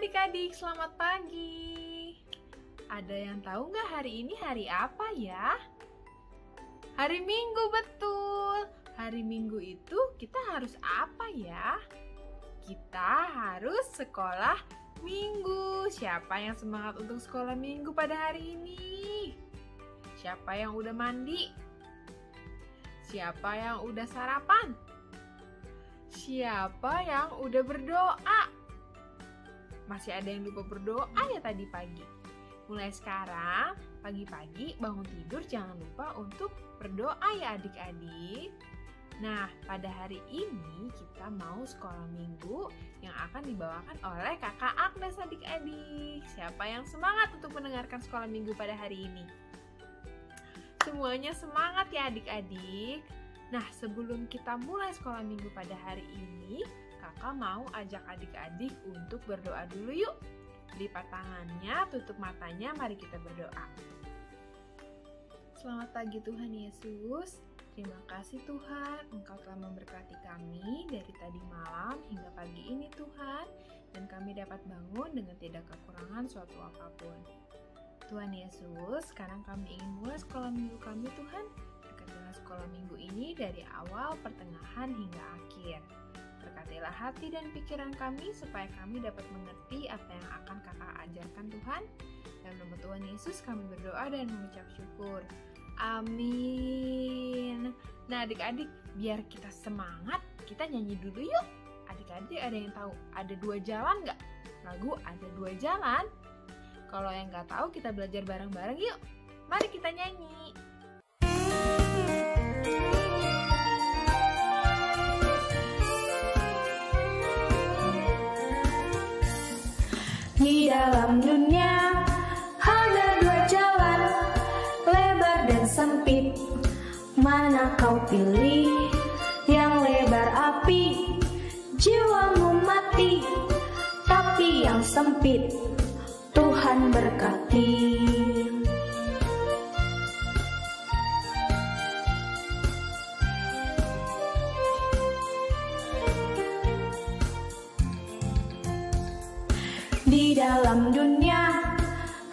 adik-adik, selamat pagi. Ada yang tahu nggak hari ini hari apa ya? Hari Minggu, betul. Hari Minggu itu kita harus apa ya? Kita harus sekolah Minggu. Siapa yang semangat untuk sekolah Minggu pada hari ini? Siapa yang udah mandi? Siapa yang udah sarapan? Siapa yang udah berdoa? Masih ada yang lupa berdoa ya tadi pagi? Mulai sekarang, pagi-pagi bangun tidur jangan lupa untuk berdoa ya adik-adik. Nah, pada hari ini kita mau sekolah minggu yang akan dibawakan oleh kakak Agnes adik-adik. Siapa yang semangat untuk mendengarkan sekolah minggu pada hari ini? Semuanya semangat ya adik-adik. Nah, sebelum kita mulai sekolah minggu pada hari ini, kakak mau ajak adik-adik untuk berdoa dulu yuk. Lipat tangannya, tutup matanya, mari kita berdoa. Selamat pagi Tuhan Yesus. Terima kasih Tuhan, Engkau telah memberkati kami dari tadi malam hingga pagi ini Tuhan. Dan kami dapat bangun dengan tidak kekurangan suatu apapun. Tuhan Yesus, sekarang kami ingin mulai sekolah minggu kami Tuhan. Berkatilah sekolah minggu ini dari awal, pertengahan hingga akhir. Berkatilah hati dan pikiran kami supaya kami dapat mengerti apa yang akan kakak ajarkan Tuhan. Dalam nama Tuhan Yesus kami berdoa dan mengucap syukur. Amin. Nah adik-adik, biar kita semangat, kita nyanyi dulu yuk. Adik-adik ada yang tahu ada 2 jalan nggak? Lagu ada 2 jalan. Kalau yang nggak tahu kita belajar bareng-bareng yuk. Mari kita nyanyi. Di dalam dunia ada 2 jalan, lebar dan sempit. Mana kau pilih? Yang lebar api, jiwamu mati. Tapi yang sempit, Tuhan berkati. Di dalam dunia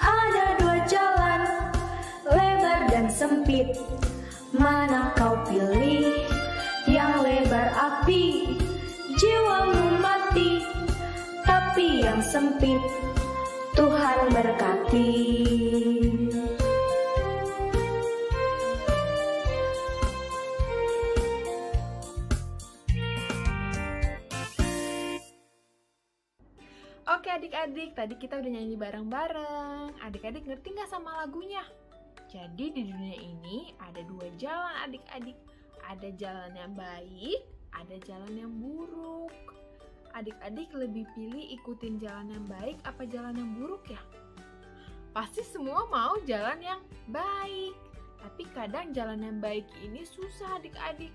ada 2 jalan, lebar dan sempit. Mana kau pilih? Yang lebar api, jiwamu mati. Tapi yang sempit, Tuhan berkati. Oke adik-adik, tadi kita udah nyanyi bareng-bareng. Adik-adik ngerti nggak sama lagunya? Jadi di dunia ini ada 2 jalan adik-adik. Ada jalan yang baik, ada jalan yang buruk. Adik-adik lebih pilih ikutin jalan yang baik apa jalan yang buruk ya? Pasti semua mau jalan yang baik. Tapi kadang jalan yang baik ini susah adik-adik.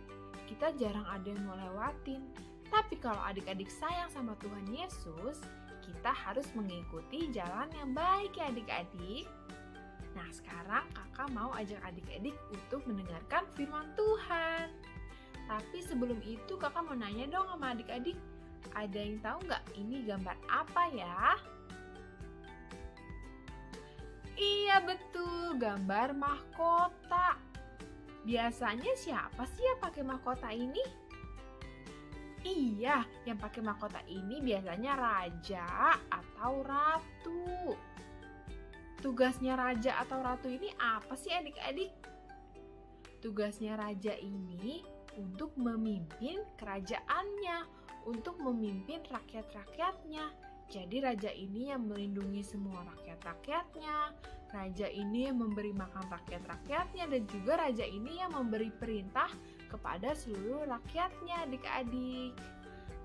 Kita jarang ada yang mau lewatin. Tapi kalau adik-adik sayang sama Tuhan Yesus, kita harus mengikuti jalan yang baik ya adik-adik. Nah sekarang kakak mau ajak adik-adik untuk mendengarkan firman Tuhan. Tapi sebelum itu kakak mau nanya dong sama adik-adik. Ada yang tahu nggak ini gambar apa ya? Iya betul, gambar mahkota. Biasanya siapa sih yang pakai mahkota ini? Iya, yang pakai mahkota ini biasanya raja atau ratu. Tugasnya raja atau ratu ini apa sih adik-adik? Tugasnya raja ini untuk memimpin kerajaannya, untuk memimpin rakyat-rakyatnya. Jadi raja ini yang melindungi semua rakyat-rakyatnya. Raja ini yang memberi makan rakyat-rakyatnya dan juga raja ini yang memberi perintah kepada seluruh rakyatnya adik-adik.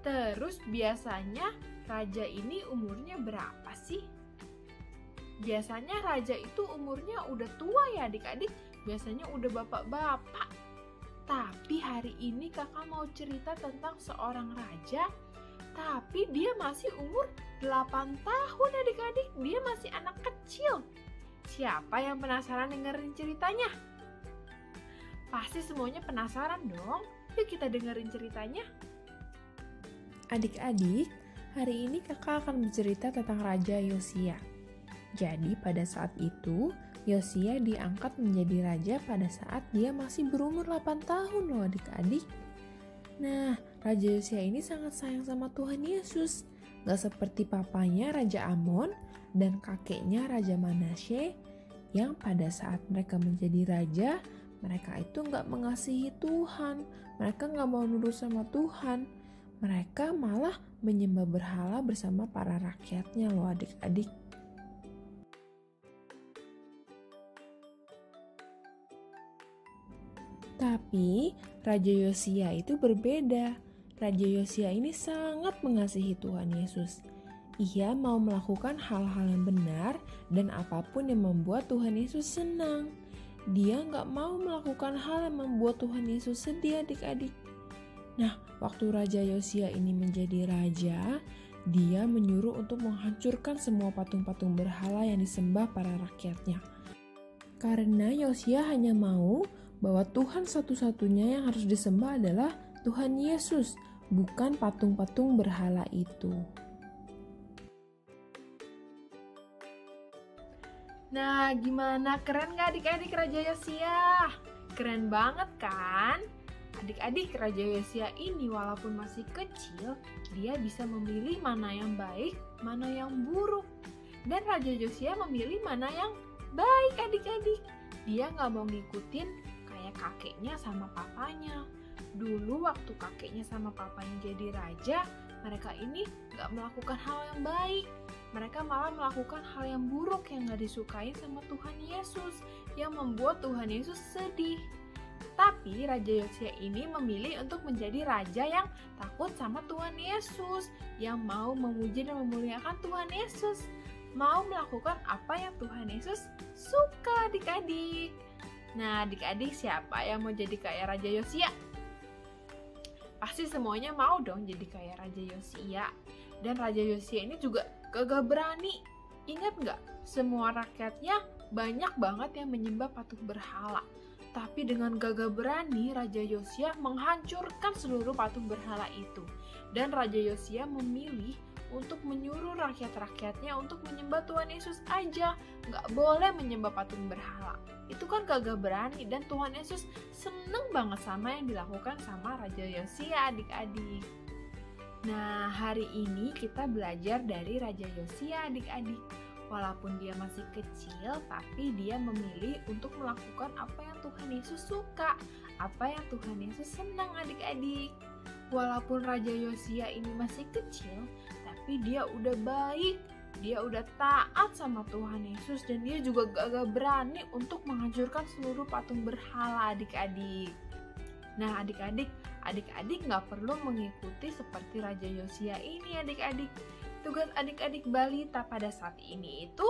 Terus biasanya raja ini umurnya berapa sih? Biasanya raja itu umurnya udah tua ya adik-adik. Biasanya udah bapak-bapak. Tapi hari ini kakak mau cerita tentang seorang raja. Tapi dia masih umur 8 tahun adik-adik. Dia masih anak kecil. Siapa yang penasaran dengerin ceritanya? Pasti semuanya penasaran dong. Yuk kita dengerin ceritanya. Adik-adik, Hari ini kakak akan bercerita tentang Raja Yosia. Jadi pada saat itu, Yosia diangkat menjadi raja pada saat dia masih berumur 8 tahun loh adik-adik. Nah, Raja Yosia ini sangat sayang sama Tuhan Yesus. Gak seperti papanya Raja Amon dan kakeknya Raja Manasye yang pada saat mereka menjadi raja, mereka itu gak mengasihi Tuhan. Mereka gak mau nurut sama Tuhan. Mereka malah menyembah berhala bersama para rakyatnya loh adik-adik. Tapi Raja Yosia itu berbeda. Raja Yosia ini sangat mengasihi Tuhan Yesus. Ia mau melakukan hal-hal yang benar dan apapun yang membuat Tuhan Yesus senang. Dia gak mau melakukan hal yang membuat Tuhan Yesus sedih adik-adik. Nah, waktu Raja Yosia ini menjadi raja, dia menyuruh untuk menghancurkan semua patung-patung berhala yang disembah para rakyatnya. Karena Yosia hanya mau bahwa Tuhan satu-satunya yang harus disembah adalah Tuhan Yesus, bukan patung-patung berhala itu. Nah, gimana? Keren gak adik-adik Raja Yosia? Keren banget kan? Adik-adik, Raja Yosia ini walaupun masih kecil, dia bisa memilih mana yang baik, mana yang buruk. Dan Raja Yosia memilih mana yang baik adik-adik. Dia gak mau ngikutin kayak kakeknya sama papanya. Dulu waktu kakeknya sama papanya jadi raja, mereka ini gak melakukan hal yang baik. Mereka malah melakukan hal yang buruk yang gak disukai sama Tuhan Yesus, yang membuat Tuhan Yesus sedih. Tapi Raja Yosia ini memilih untuk menjadi raja yang takut sama Tuhan Yesus, yang mau memuji dan memuliakan Tuhan Yesus, mau melakukan apa yang Tuhan Yesus suka adik-adik. Nah adik-adik, siapa yang mau jadi kayak Raja Yosia? Pasti semuanya mau dong jadi kayak Raja Yosia. Dan Raja Yosia ini juga gagah berani. Ingat gak? Semua rakyatnya banyak banget yang menyembah patung berhala. Tapi dengan gagah berani, Raja Yosia menghancurkan seluruh patung berhala itu. Dan Raja Yosia memilih untuk menyuruh rakyat-rakyatnya untuk menyembah Tuhan Yesus aja. Nggak boleh menyembah patung berhala. Itu kan gagah berani dan Tuhan Yesus seneng banget sama yang dilakukan sama Raja Yosia adik-adik. Nah, hari ini kita belajar dari Raja Yosia adik-adik. Walaupun dia masih kecil, tapi dia memilih untuk melakukan apa yang Tuhan Yesus suka, apa yang Tuhan Yesus senang adik-adik. Walaupun Raja Yosia ini masih kecil, tapi dia udah baik, dia udah taat sama Tuhan Yesus, dan dia juga gagah berani untuk menghancurkan seluruh patung berhala adik-adik. Nah adik-adik gak perlu mengikuti seperti Raja Yosia ini adik-adik. Tugas adik-adik balita pada saat ini itu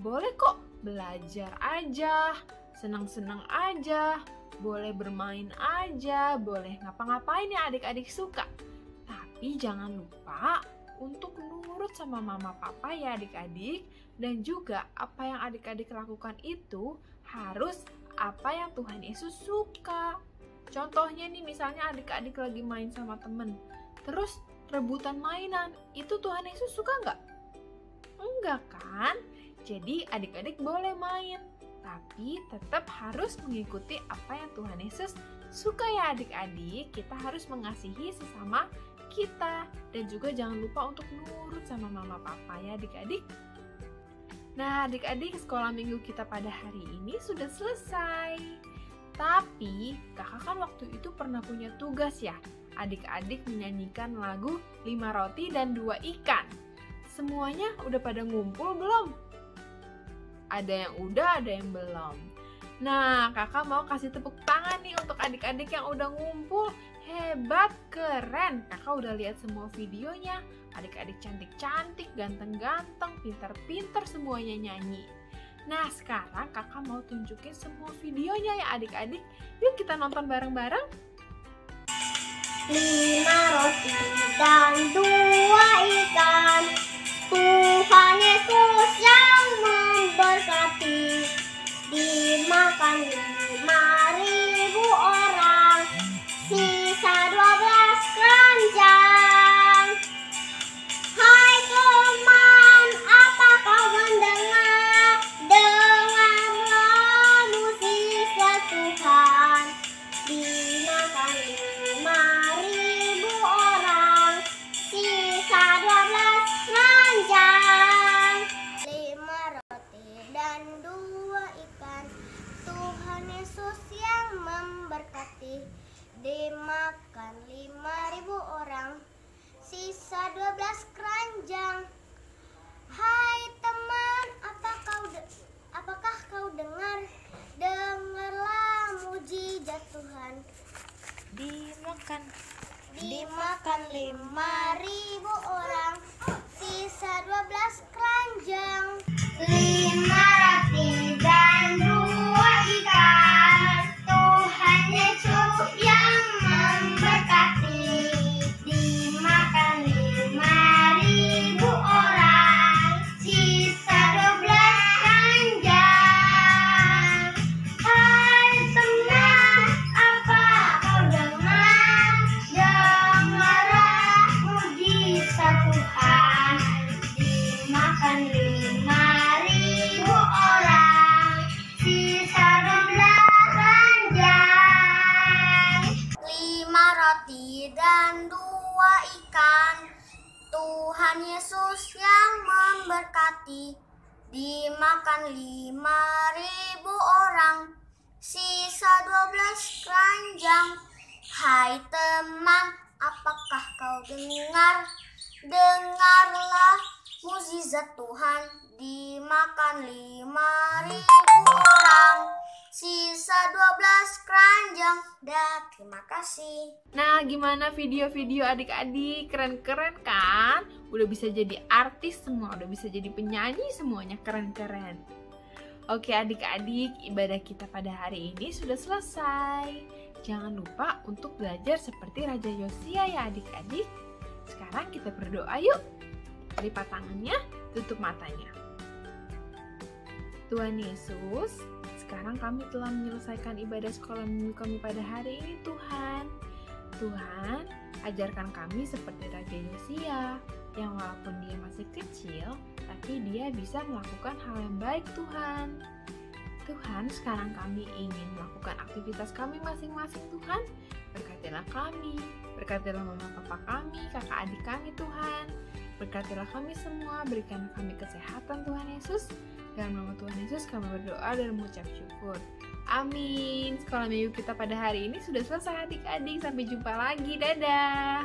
boleh kok belajar aja, senang-senang aja, boleh bermain aja, boleh ngapa-ngapain yang adik-adik suka. Tapi jangan lupa untuk nurut sama mama papa ya adik-adik. Dan juga apa yang adik-adik lakukan itu harus apa yang Tuhan Yesus suka. Contohnya nih, misalnya adik-adik lagi main sama temen, terus rebutan mainan, itu Tuhan Yesus suka nggak? Enggak kan? Jadi adik-adik boleh main, tapi tetap harus mengikuti apa yang Tuhan Yesus suka ya adik-adik. Kita harus mengasihi sesama kita, dan juga jangan lupa untuk nurut sama mama papa ya adik-adik. Nah adik-adik, sekolah minggu kita pada hari ini sudah selesai. Tapi kakak kan waktu itu pernah punya tugas ya, adik-adik menyanyikan lagu 5 roti dan 2 ikan. Semuanya udah pada ngumpul belum? Ada yang udah, ada yang belum. Nah, kakak mau kasih tepuk tangan nih untuk adik-adik yang udah ngumpul. Hebat, keren. Kakak udah lihat semua videonya. Adik-adik cantik-cantik, ganteng-ganteng, pintar-pintar semuanya nyanyi. Nah, sekarang kakak mau tunjukin semua videonya ya adik-adik. Yuk kita nonton bareng-bareng. 5 roti dan 2 ikan, Tuhan Yesus yang memberkati. Dimakan 5.000 orang, sisa 12 keranjang. 5.000 orang, sisa 12 keranjang. 5 roti dan 2 ikan, Tuhan Yesus yang memberkati. Dimakan 5.000 orang, sisa 12 keranjang. Hai teman, apa kau dengar? Dengarlah mujizat Tuhan. Dimakan 5.000 orang, sisa 12 keranjang. 5 roti dan 2 ikan, Tuhan Yesus yang memberkati. Dimakan 5.000 orang, sisa 12 keranjang. Hai teman, apakah kau dengar? Dengarlah mukjizat Tuhan. Dimakan 5.000 orang, sisa 12 keranjang. Dah, terima kasih. Nah, gimana video-video adik-adik? Keren-keren kan? Udah bisa jadi artis semua, udah bisa jadi penyanyi semuanya, keren-keren. Oke adik-adik, ibadah kita pada hari ini sudah selesai. Jangan lupa untuk belajar seperti Raja Yosia ya adik-adik. Sekarang kita berdoa yuk. Lipat tangannya, tutup matanya. Tuhan Yesus, sekarang kami telah menyelesaikan ibadah sekolah minggu kami pada hari ini Tuhan. Tuhan, ajarkan kami seperti Raja Yosia, yang walaupun dia masih kecil, tapi dia bisa melakukan hal yang baik Tuhan. Tuhan, sekarang kami ingin melakukan aktivitas kami masing-masing Tuhan. Berkatilah kami, berkatilah mama papa kami, kakak adik kami Tuhan. Berkatilah kami semua, berikan kami kesehatan Tuhan Yesus. Dalam nama Tuhan Yesus kami berdoa dan mengucap syukur. Amin. Sekolah minggu kita pada hari ini sudah selesai adik-adik. Sampai jumpa lagi. Dadah.